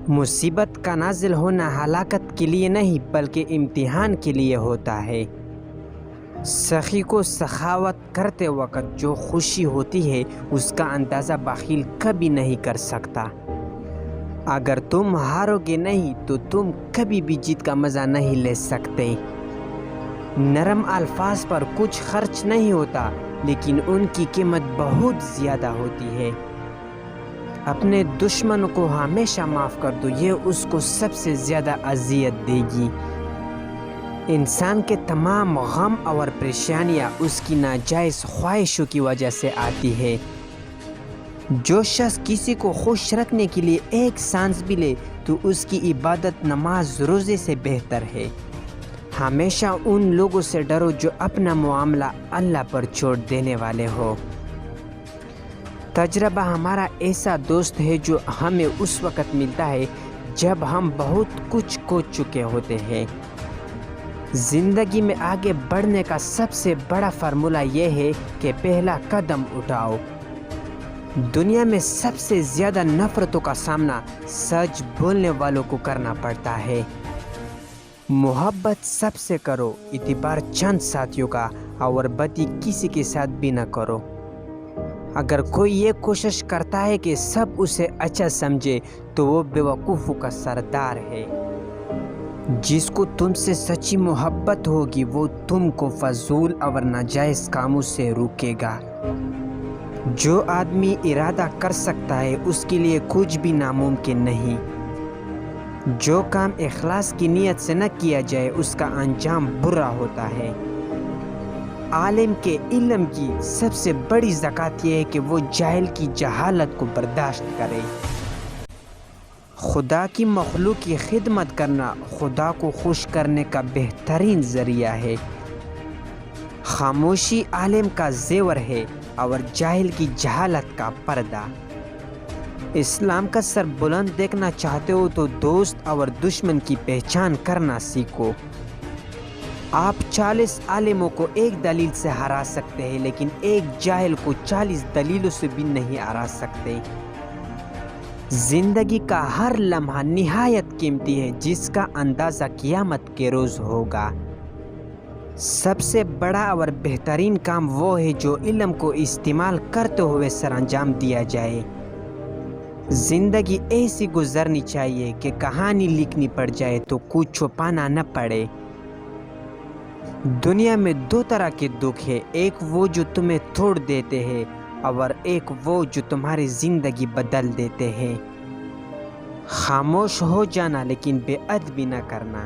مصیبت کا نازل ہونا ہلاکت کے لیے نہیں بلکہ امتحان کے لیے ہوتا ہے۔ سخی کو سخاوت کرتے وقت جو خوشی ہوتی ہے اس کا اندازہ بخیل کبھی نہیں کر سکتا۔ اگر تم ہارو گے نہیں تو تم کبھی بھی جیت کا مزہ نہیں لے سکتے۔ نرم الفاظ پر کچھ خرچ نہیں ہوتا لیکن ان کی قیمت بہت زیادہ ہوتی ہے۔ اپنے دشمن کو ہمیشہ معاف کر دو، یہ اس کو سب سے زیادہ اذیت دے گی۔ انسان کے تمام غم اور پریشانیاں اس کی ناجائز خواہشوں کی وجہ سے آتی ہے۔ جو شخص کسی کو خوش رکھنے کے لیے ایک سانس بھی لے تو اس کی عبادت نماز روزے سے بہتر ہے۔ ہمیشہ ان لوگوں سے ڈرو جو اپنا معاملہ اللہ پر چھوڑ دینے والے ہو۔ تجربہ ہمارا ایسا دوست ہے جو ہمیں اس وقت ملتا ہے جب ہم بہت کچھ کھو چکے ہوتے ہیں۔ زندگی میں آگے بڑھنے کا سب سے بڑا فارمولہ یہ ہے کہ پہلا قدم اٹھاؤ۔ دنیا میں سب سے زیادہ نفرتوں کا سامنا سچ بولنے والوں کو کرنا پڑتا ہے۔ محبت سب سے کرو، اعتبار چند ساتھیوں کا، اور بدی کسی کے ساتھ بھی نہ کرو۔ اگر کوئی یہ کوشش کرتا ہے کہ سب اسے اچھا سمجھے تو وہ بیوقوفوں کا سردار ہے۔ جس کو تم سے سچی محبت ہوگی وہ تم کو فضول اور ناجائز کاموں سے روکے گا۔ جو آدمی ارادہ کر سکتا ہے اس کے لیے کچھ بھی ناممکن نہیں۔ جو کام اخلاص کی نیت سے نہ کیا جائے اس کا انجام برا ہوتا ہے۔ عالم کے علم کی سب سے بڑی زکوٰۃ یہ ہے کہ وہ جاہل کی جہالت کو برداشت کرے۔ خدا کی مخلوق کی خدمت کرنا خدا کو خوش کرنے کا بہترین ذریعہ ہے۔ خاموشی عالم کا زیور ہے اور جاہل کی جہالت کا پردہ۔ اسلام کا سر بلند دیکھنا چاہتے ہو تو دوست اور دشمن کی پہچان کرنا سیکھو۔ آپ 40 عالموں کو ایک دلیل سے ہرا سکتے ہیں لیکن ایک جاہل کو 40 دلیلوں سے بھی نہیں ہرا سکتے۔ زندگی کا ہر لمحہ نہایت قیمتی ہے جس کا اندازہ قیامت کے روز ہوگا۔ سب سے بڑا اور بہترین کام وہ ہے جو علم کو استعمال کرتے ہوئے سر انجام دیا جائے۔ زندگی ایسی گزرنی چاہیے کہ کہانی لکھنی پڑ جائے تو کچھ چھپانا نہ پڑے۔ دنیا میں 2 طرح کے دکھ ہیں، ایک وہ جو تمہیں توڑ دیتے ہیں اور ایک وہ جو تمہاری زندگی بدل دیتے ہیں۔ خاموش ہو جانا لیکن بے ادبی نہ کرنا۔